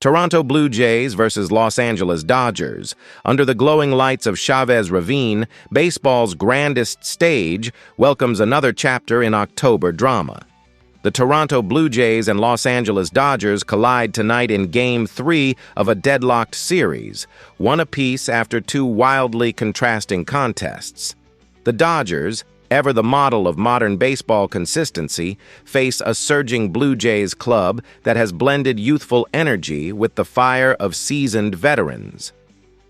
Toronto Blue Jays versus Los Angeles Dodgers. Under the glowing lights of Chavez Ravine, baseball's grandest stage welcomes another chapter in October drama. The Toronto Blue Jays and Los Angeles Dodgers collide tonight in Game 3 of a deadlocked series, one apiece after two wildly contrasting contests. The Dodgers, ever the model of modern baseball consistency, face a surging Blue Jays club that has blended youthful energy with the fire of seasoned veterans.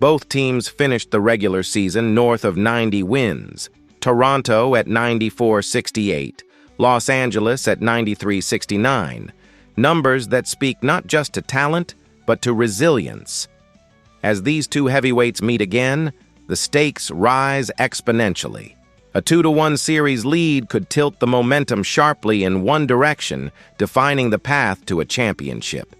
Both teams finished the regular season north of 90 wins, Toronto at 94-68, Los Angeles at 93-69, numbers that speak not just to talent, but to resilience. As these two heavyweights meet again, the stakes rise exponentially. A 2-1 series lead could tilt the momentum sharply in one direction, defining the path to a championship.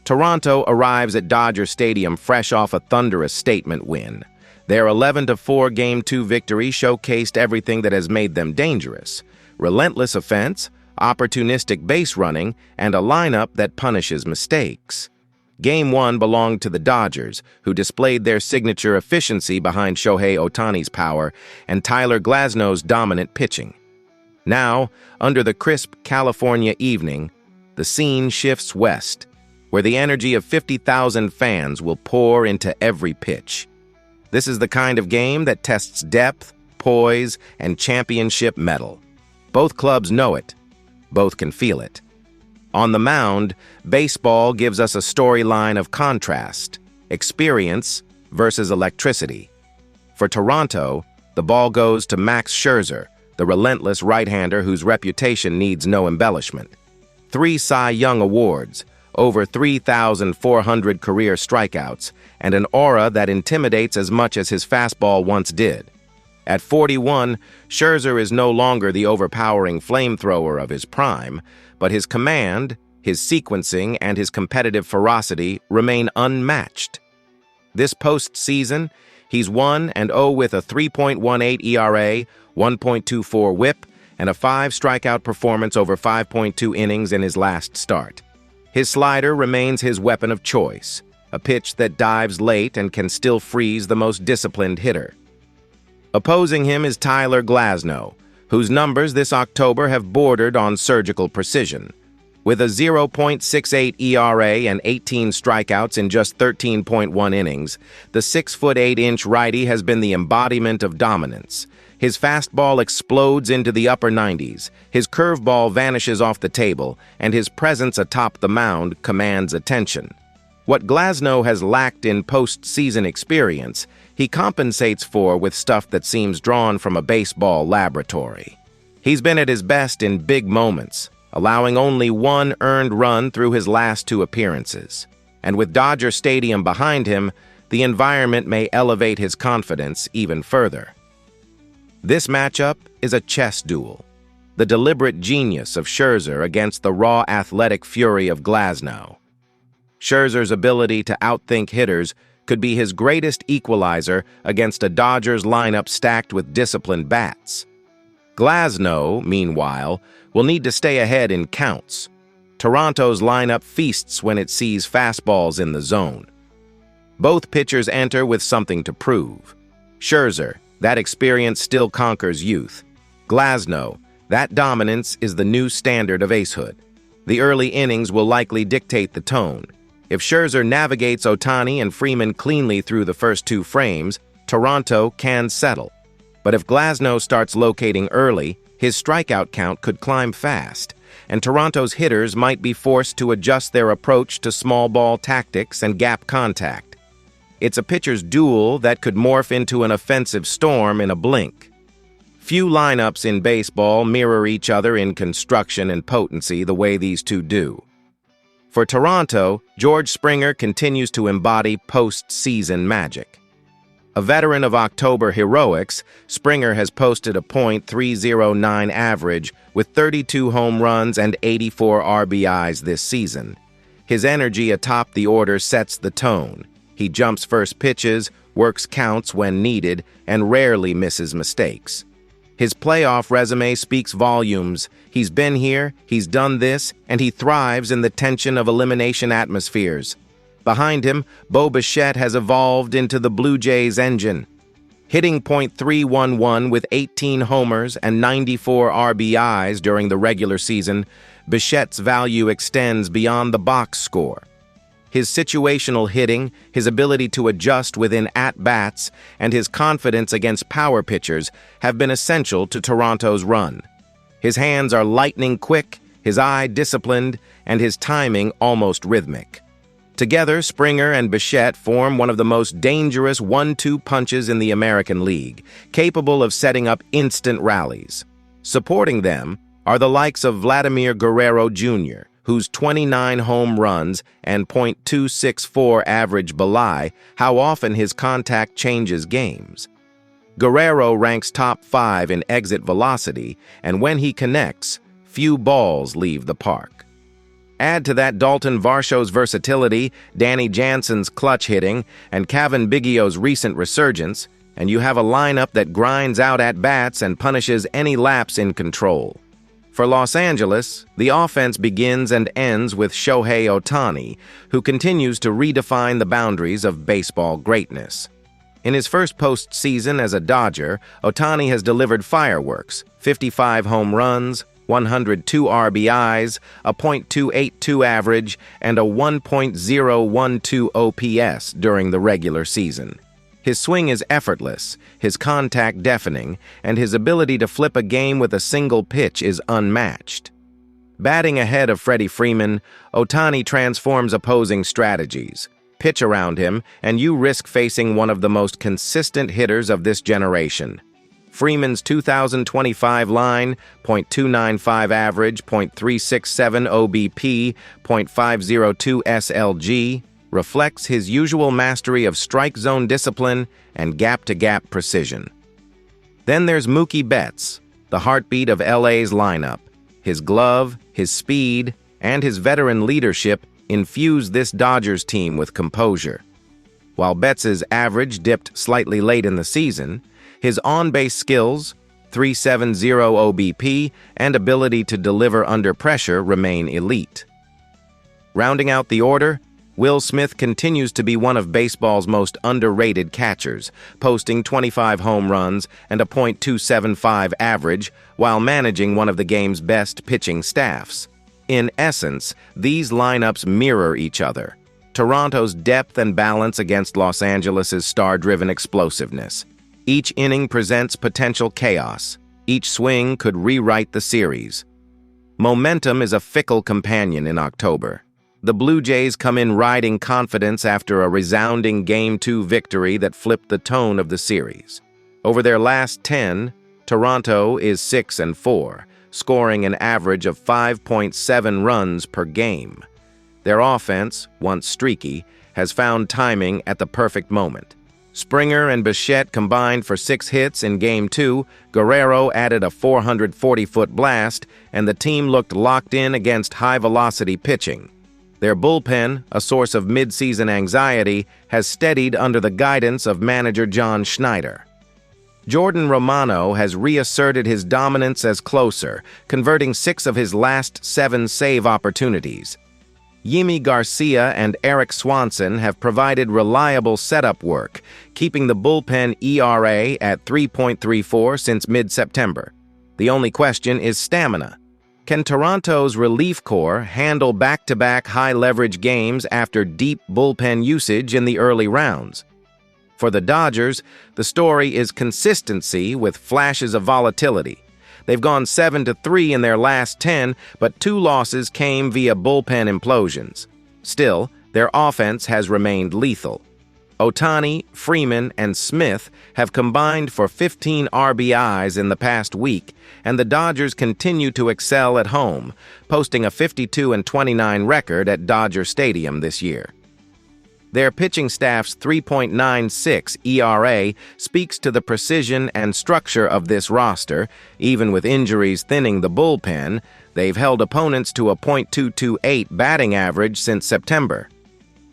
Toronto arrives at Dodger Stadium fresh off a thunderous statement win. Their 11-4 Game 2 victory showcased everything that has made them dangerous: relentless offense, opportunistic base running, and a lineup that punishes mistakes. Game 1 belonged to the Dodgers, who displayed their signature efficiency behind Shohei Ohtani's power and Tyler Glasnow's dominant pitching. Now, under the crisp California evening, the scene shifts west, where the energy of 50,000 fans will pour into every pitch. This is the kind of game that tests depth, poise, and championship mettle. Both clubs know it. Both can feel it. On the mound, baseball gives us a storyline of contrast, experience versus electricity. For Toronto, the ball goes to Max Scherzer, the relentless right-hander whose reputation needs no embellishment. 3 Cy Young awards, over 3,400 career strikeouts, and an aura that intimidates as much as his fastball once did. At 41, Scherzer is no longer the overpowering flamethrower of his prime, but his command, his sequencing, and his competitive ferocity remain unmatched. This postseason, he's 1-0 with a 3.18 ERA, 1.24 WHIP, and a 5-strikeout performance over 5.2 innings in his last start. His slider remains his weapon of choice, a pitch that dives late and can still freeze the most disciplined hitter. Opposing him is Tyler Glasnow, whose numbers this October have bordered on surgical precision. With a 0.68 ERA and 18 strikeouts in just 13.1 innings, the 6'8" righty has been the embodiment of dominance. His fastball explodes into the upper 90s, his curveball vanishes off the table, and his presence atop the mound commands attention. What Glasnow has lacked in postseason experience, he compensates for with stuff that seems drawn from a baseball laboratory. He's been at his best in big moments, allowing only 1 earned run through his last 2 appearances. And with Dodger Stadium behind him, the environment may elevate his confidence even further. This matchup is a chess duel, the deliberate genius of Scherzer against the raw athletic fury of Glasnow. Scherzer's ability to outthink hitters could be his greatest equalizer against a Dodgers lineup stacked with disciplined bats. Glasnow, meanwhile, will need to stay ahead in counts. Toronto's lineup feasts when it sees fastballs in the zone. Both pitchers enter with something to prove. Scherzer, that experience still conquers youth. Glasnow, that dominance is the new standard of acehood. The early innings will likely dictate the tone. If Scherzer navigates Ohtani and Freeman cleanly through the first 2 frames, Toronto can settle. But if Glasnow starts locating early, his strikeout count could climb fast, and Toronto's hitters might be forced to adjust their approach to small ball tactics and gap contact. It's a pitcher's duel that could morph into an offensive storm in a blink. Few lineups in baseball mirror each other in construction and potency the way these two do. For Toronto, George Springer continues to embody postseason magic. A veteran of October heroics, Springer has posted a .309 average with 32 home runs and 84 RBIs this season. His energy atop the order sets the tone. He jumps first pitches, works counts when needed, and rarely misses mistakes. His playoff resume speaks volumes. He's been here, he's done this, and he thrives in the tension of elimination atmospheres. Behind him, Bo Bichette has evolved into the Blue Jays' engine. Hitting .311 with 18 homers and 94 RBIs during the regular season, Bichette's value extends beyond the box score. His situational hitting, his ability to adjust within at-bats, and his confidence against power pitchers have been essential to Toronto's run. His hands are lightning quick, his eye disciplined, and his timing almost rhythmic. Together, Springer and Bichette form one of the most dangerous 1-2 punches in the American League, capable of setting up instant rallies. Supporting them are the likes of Vladimir Guerrero Jr., whose 29 home runs and .264 average belie how often his contact changes games. Guerrero ranks top 5 in exit velocity, and when he connects, few balls leave the park. Add to that Dalton Varsho's versatility, Danny Jansen's clutch hitting, and Kevin Biggio's recent resurgence, and you have a lineup that grinds out at-bats and punishes any lapse in control. For Los Angeles, the offense begins and ends with Shohei Ohtani, who continues to redefine the boundaries of baseball greatness. In his first postseason as a Dodger, Ohtani has delivered fireworks, 55 home runs, 102 RBIs, a .282 average, and a 1.012 OPS during the regular season. His swing is effortless, his contact deafening, and his ability to flip a game with a single pitch is unmatched. Batting ahead of Freddie Freeman, Ohtani transforms opposing strategies. Pitch around him, and you risk facing one of the most consistent hitters of this generation. Freeman's 2025 line, .295 average, .367 OBP, .502 SLG, reflects his usual mastery of strike zone discipline and gap-to-gap precision. Then there's Mookie Betts, the heartbeat of LA's lineup. His glove, his speed, and his veteran leadership infuse this Dodgers team with composure. While Betts's average dipped slightly late in the season, his on-base skills, .370 OBP, and ability to deliver under pressure remain elite. Rounding out the order, Will Smith continues to be one of baseball's most underrated catchers, posting 25 home runs and a .275 average while managing one of the game's best pitching staffs. In essence, these lineups mirror each other. Toronto's depth and balance against Los Angeles' star-driven explosiveness. Each inning presents potential chaos. Each swing could rewrite the series. Momentum is a fickle companion in October. The Blue Jays come in riding confidence after a resounding Game 2 victory that flipped the tone of the series. Over their last 10, Toronto is 6-4, scoring an average of 5.7 runs per game. Their offense, once streaky, has found timing at the perfect moment. Springer and Bichette combined for 6 hits in Game 2, Guerrero added a 440-foot blast, and the team looked locked in against high-velocity pitching. Their bullpen, a source of mid-season anxiety, has steadied under the guidance of manager John Schneider. Jordan Romano has reasserted his dominance as closer, converting 6 of his last 7 save opportunities. Yimi Garcia and Eric Swanson have provided reliable setup work, keeping the bullpen ERA at 3.34 since mid-September. The only question is stamina. Can Toronto's relief corps handle back-to-back high-leverage games after deep bullpen usage in the early rounds? For the Dodgers, the story is consistency with flashes of volatility. They've gone 7-3 in their last 10, but 2 losses came via bullpen implosions. Still, their offense has remained lethal. Ohtani, Freeman, and Smith have combined for 15 RBIs in the past week, and the Dodgers continue to excel at home, posting a 52-29 record at Dodger Stadium this year. Their pitching staff's 3.96 ERA speaks to the precision and structure of this roster. Even with injuries thinning the bullpen, they've held opponents to a .228 batting average since September.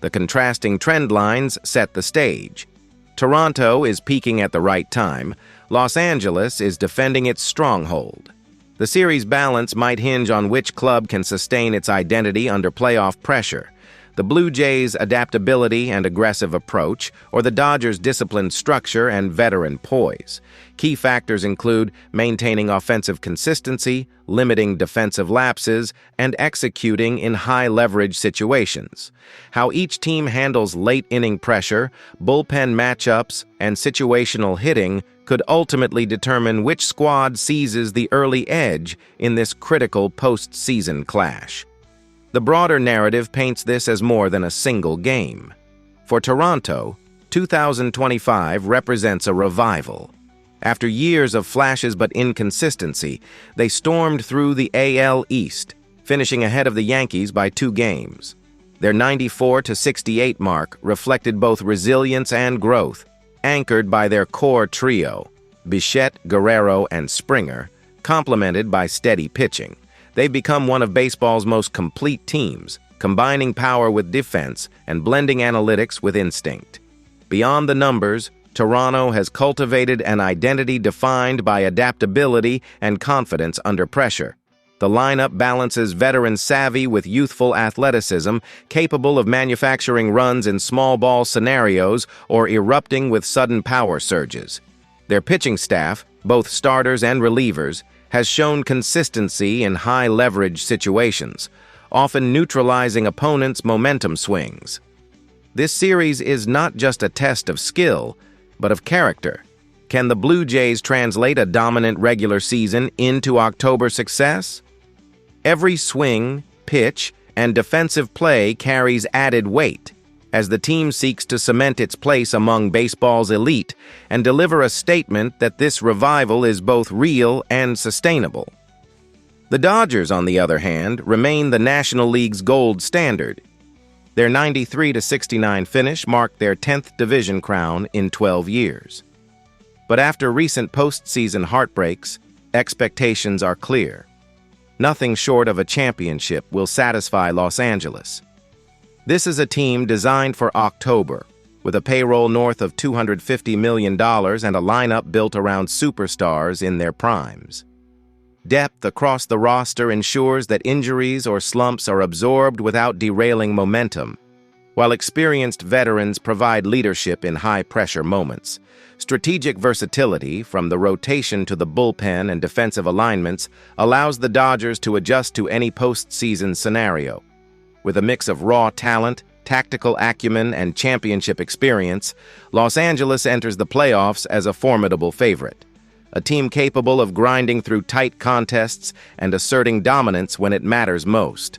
The contrasting trend lines set the stage. Toronto is peaking at the right time. Los Angeles is defending its stronghold. The series balance might hinge on which club can sustain its identity under playoff pressure. the Blue Jays' adaptability and aggressive approach, or the Dodgers' disciplined structure and veteran poise. Key factors include maintaining offensive consistency, limiting defensive lapses, and executing in high-leverage situations. How each team handles late-inning pressure, bullpen matchups, and situational hitting could ultimately determine which squad seizes the early edge in this critical postseason clash. The broader narrative paints this as more than a single game. For Toronto, 2025 represents a revival. After years of flashes but inconsistency, they stormed through the AL East, finishing ahead of the Yankees by 2 games. Their 94-68 mark reflected both resilience and growth, anchored by their core trio, Bichette, Guerrero, and Springer, complemented by steady pitching. They've become one of baseball's most complete teams, combining power with defense and blending analytics with instinct. Beyond the numbers, Toronto has cultivated an identity defined by adaptability and confidence under pressure. The lineup balances veteran savvy with youthful athleticism, capable of manufacturing runs in small ball scenarios or erupting with sudden power surges. Their pitching staff, both starters and relievers, has shown consistency in high-leverage situations, often neutralizing opponents' momentum swings. This series is not just a test of skill, but of character. Can the Blue Jays translate a dominant regular season into October success? Every swing, pitch, and defensive play carries added weight as the team seeks to cement its place among baseball's elite and deliver a statement that this revival is both real and sustainable. The Dodgers, on the other hand, remain the National League's gold standard. Their 93-69 finish marked their 10th division crown in 12 years. But after recent postseason heartbreaks, expectations are clear. Nothing short of a championship will satisfy Los Angeles. This is a team designed for October, with a payroll north of $250 million and a lineup built around superstars in their primes. Depth across the roster ensures that injuries or slumps are absorbed without derailing momentum, while experienced veterans provide leadership in high-pressure moments. Strategic versatility, from the rotation to the bullpen and defensive alignments, allows the Dodgers to adjust to any postseason scenario. With a mix of raw talent, tactical acumen, and championship experience, Los Angeles enters the playoffs as a formidable favorite. A team capable of grinding through tight contests and asserting dominance when it matters most.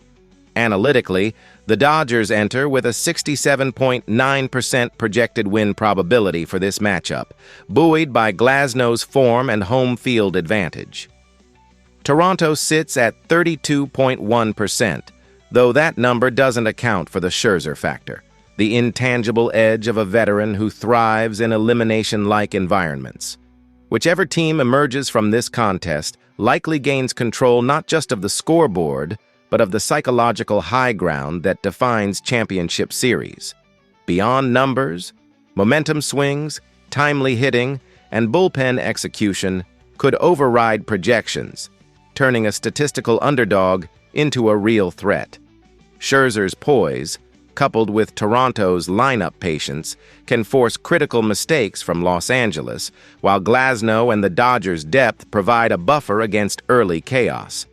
Analytically, the Dodgers enter with a 67.9% projected win probability for this matchup, buoyed by Glasnow's form and home field advantage. Toronto sits at 32.1%, though that number doesn't account for the Scherzer factor, the intangible edge of a veteran who thrives in elimination-like environments. Whichever team emerges from this contest likely gains control not just of the scoreboard, but of the psychological high ground that defines championship series. Beyond numbers, momentum swings, timely hitting, and bullpen execution could override projections, turning a statistical underdog into a real threat. Scherzer's poise, coupled with Toronto's lineup patience, can force critical mistakes from Los Angeles, while Glasnow and the Dodgers' depth provide a buffer against early chaos.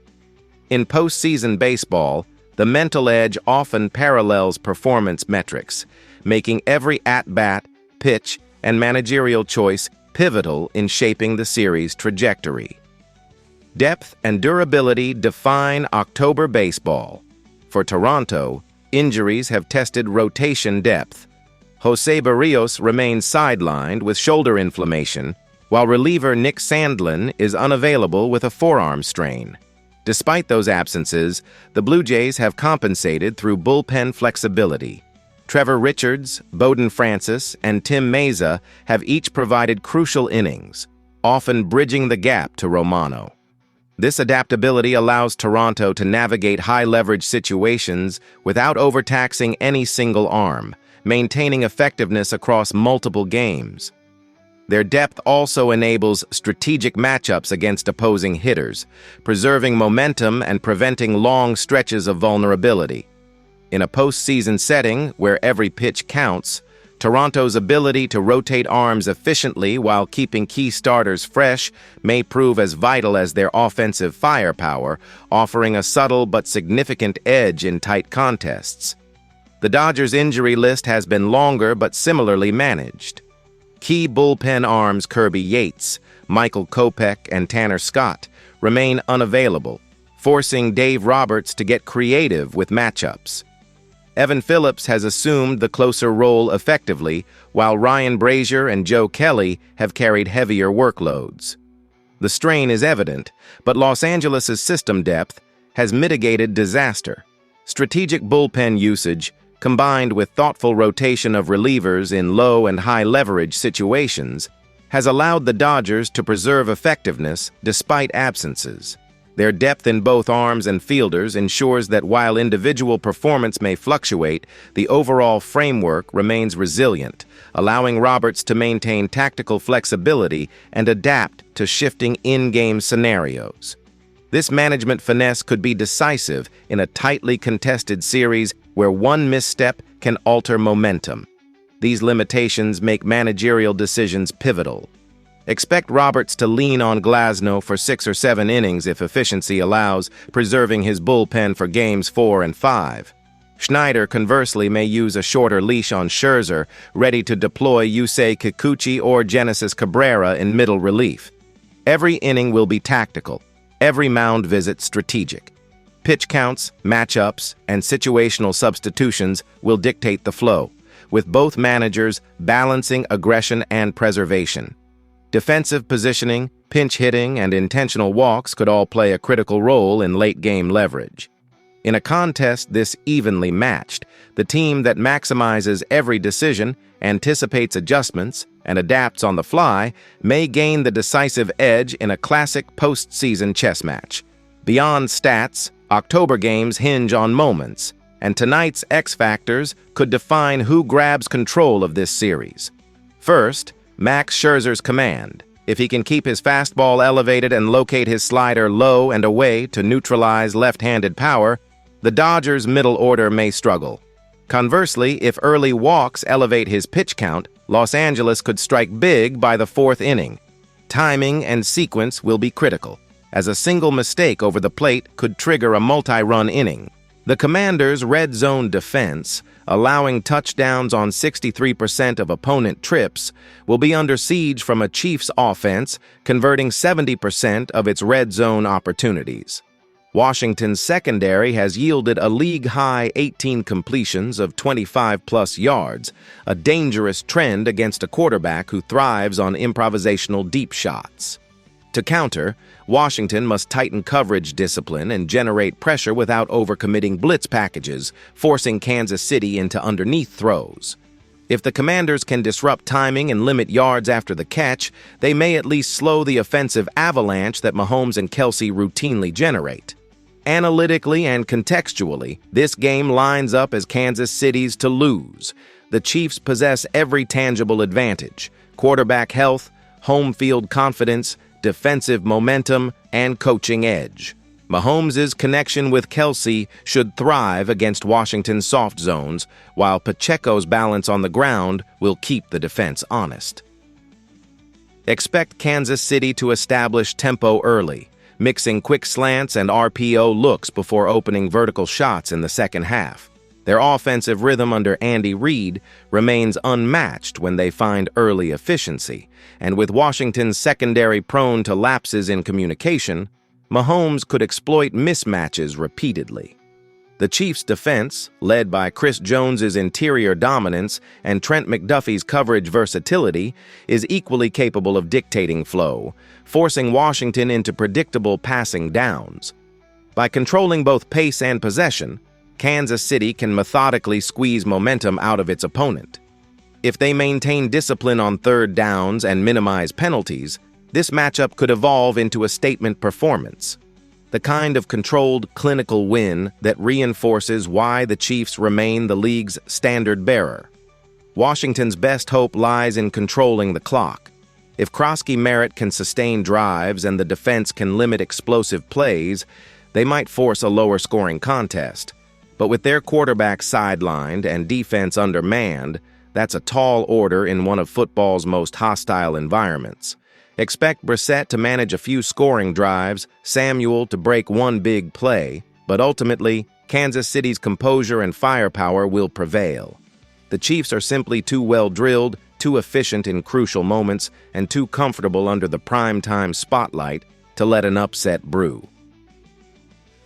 In postseason baseball, the mental edge often parallels performance metrics, making every at-bat, pitch, and managerial choice pivotal in shaping the series' trajectory. Depth and durability define October baseball. For Toronto, injuries have tested rotation depth. Jose Barrios remains sidelined with shoulder inflammation, while reliever Nick Sandlin is unavailable with a forearm strain. Despite those absences, the Blue Jays have compensated through bullpen flexibility. Trevor Richards, Bowden Francis, and Tim Meza have each provided crucial innings, often bridging the gap to Romano. This adaptability allows Toronto to navigate high-leverage situations without overtaxing any single arm, maintaining effectiveness across multiple games. Their depth also enables strategic matchups against opposing hitters, preserving momentum and preventing long stretches of vulnerability. In a postseason setting where every pitch counts, Toronto's ability to rotate arms efficiently while keeping key starters fresh may prove as vital as their offensive firepower, offering a subtle but significant edge in tight contests. The Dodgers' injury list has been longer but similarly managed. Key bullpen arms Kirby Yates, Michael Kopech, and Tanner Scott remain unavailable, forcing Dave Roberts to get creative with matchups. Evan Phillips has assumed the closer role effectively, while Ryan Brazier and Joe Kelly have carried heavier workloads. The strain is evident, but Los Angeles' system depth has mitigated disaster. Strategic bullpen usage, combined with thoughtful rotation of relievers in low and high leverage situations, has allowed the Dodgers to preserve effectiveness despite absences. Their depth in both arms and fielders ensures that while individual performance may fluctuate, the overall framework remains resilient, allowing Roberts to maintain tactical flexibility and adapt to shifting in-game scenarios. This management finesse could be decisive in a tightly contested series where one misstep can alter momentum. These limitations make managerial decisions pivotal. Expect Roberts to lean on Glasnow for 6 or 7 innings if efficiency allows, preserving his bullpen for games 4 and 5. Schneider, conversely, may use a shorter leash on Scherzer, ready to deploy Yusei Kikuchi or Genesis Cabrera in middle relief. Every inning will be tactical, every mound visit strategic. Pitch counts, matchups, and situational substitutions will dictate the flow, with both managers balancing aggression and preservation. Defensive positioning, pinch hitting, and intentional walks could all play a critical role in late-game leverage. In a contest this evenly matched, the team that maximizes every decision, anticipates adjustments, and adapts on the fly may gain the decisive edge in a classic postseason chess match. Beyond stats, October games hinge on moments, and tonight's X factors could define who grabs control of this series. First, Max Scherzer's command. If he can keep his fastball elevated and locate his slider low and away to neutralize left-handed power, the Dodgers' middle order may struggle. Conversely, if early walks elevate his pitch count, Los Angeles could strike big by the 4th inning. Timing and sequence will be critical, as a single mistake over the plate could trigger a multi-run inning. The Commanders' red zone defense, allowing touchdowns on 63% of opponent trips, will be under siege from a Chiefs offense converting 70% of its red zone opportunities. Washington's secondary has yielded a league-high 18 completions of 25-plus yards, a dangerous trend against a quarterback who thrives on improvisational deep shots. To counter, Washington must tighten coverage discipline and generate pressure without overcommitting blitz packages, forcing Kansas City into underneath throws. If the Commanders can disrupt timing and limit yards after the catch, they may at least slow the offensive avalanche that Mahomes and Kelce routinely generate. Analytically and contextually, this game lines up as Kansas City's to lose. The Chiefs possess every tangible advantage: quarterback health, home field confidence, defensive momentum, and coaching edge. Mahomes' connection with Kelce should thrive against Washington's soft zones, while Pacheco's balance on the ground will keep the defense honest. Expect Kansas City to establish tempo early, mixing quick slants and RPO looks before opening vertical shots in the second half. Their offensive rhythm under Andy Reid remains unmatched when they find early efficiency, and with Washington's secondary prone to lapses in communication, Mahomes could exploit mismatches repeatedly. The Chiefs' defense, led by Chris Jones's interior dominance and Trent McDuffie's coverage versatility, is equally capable of dictating flow, forcing Washington into predictable passing downs. By controlling both pace and possession, Kansas City can methodically squeeze momentum out of its opponent. If they maintain discipline on third downs and minimize penalties, this matchup could evolve into a statement performance, the kind of controlled, clinical win that reinforces why the Chiefs remain the league's standard bearer. Washington's best hope lies in controlling the clock. If Krosky Merritt can sustain drives and the defense can limit explosive plays, they might force a lower-scoring contest. But with their quarterback sidelined and defense undermanned, that's a tall order in one of football's most hostile environments. Expect Brissett to manage a few scoring drives, Samuel to break one big play, but ultimately, Kansas City's composure and firepower will prevail. The Chiefs are simply too well drilled, too efficient in crucial moments, and too comfortable under the primetime spotlight to let an upset brew.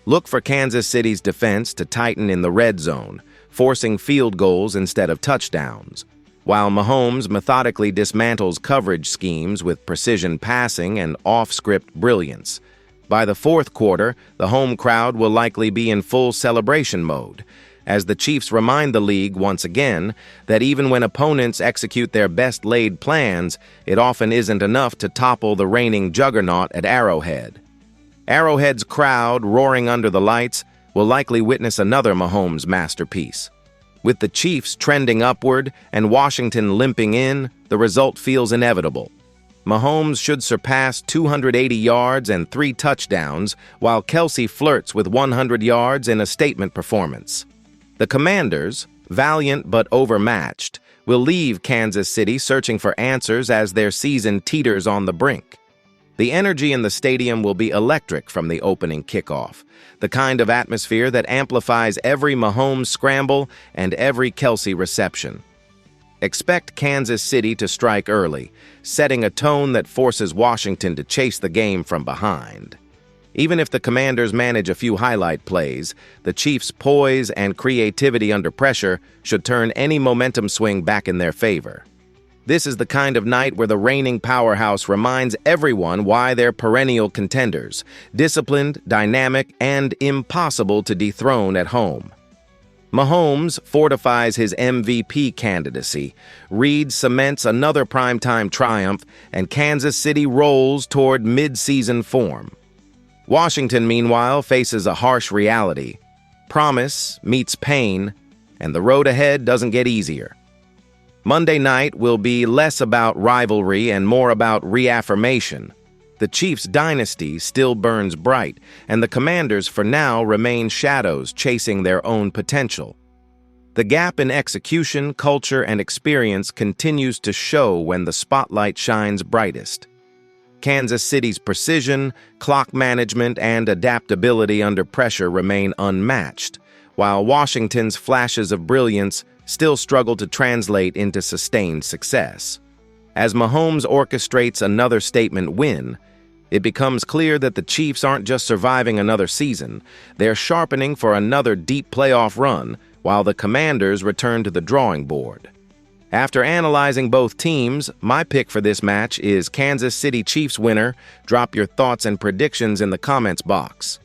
Look for Kansas City's defense to tighten in the red zone, forcing field goals instead of touchdowns, while Mahomes methodically dismantles coverage schemes with precision passing and off-script brilliance. By the fourth quarter, the home crowd will likely be in full celebration mode, as the Chiefs remind the league once again that even when opponents execute their best-laid plans, it often isn't enough to topple the reigning juggernaut at Arrowhead. Arrowhead's crowd, roaring under the lights, will likely witness another Mahomes masterpiece. With the Chiefs trending upward and Washington limping in, the result feels inevitable. Mahomes should surpass 280 yards and 3 touchdowns, while Kelsey flirts with 100 yards in a statement performance. The Commanders, valiant but overmatched, will leave Kansas City searching for answers as their season teeters on the brink. The energy in the stadium will be electric from the opening kickoff, the kind of atmosphere that amplifies every Mahomes scramble and every Kelsey reception. Expect Kansas City to strike early, setting a tone that forces Washington to chase the game from behind. Even if the Commanders manage a few highlight plays, the Chiefs' poise and creativity under pressure should turn any momentum swing back in their favor. This is the kind of night where the reigning powerhouse reminds everyone why they're perennial contenders, disciplined, dynamic, and impossible to dethrone at home. Mahomes fortifies his MVP candidacy, Reed cements another primetime triumph, and Kansas City rolls toward mid-season form. Washington, meanwhile, faces a harsh reality. Promise meets pain, and the road ahead doesn't get easier. Monday night will be less about rivalry and more about reaffirmation. The Chiefs' dynasty still burns bright, and the Commanders for now remain shadows chasing their own potential. The gap in execution, culture, and experience continues to show when the spotlight shines brightest. Kansas City's precision, clock management, and adaptability under pressure remain unmatched, while Washington's flashes of brilliance still struggle to translate into sustained success. As Mahomes orchestrates another statement win, it becomes clear that the Chiefs aren't just surviving another season, they're sharpening for another deep playoff run, while the Commanders return to the drawing board. After analyzing both teams, my pick for this match is Kansas City Chiefs winner. Drop your thoughts and predictions in the comments box.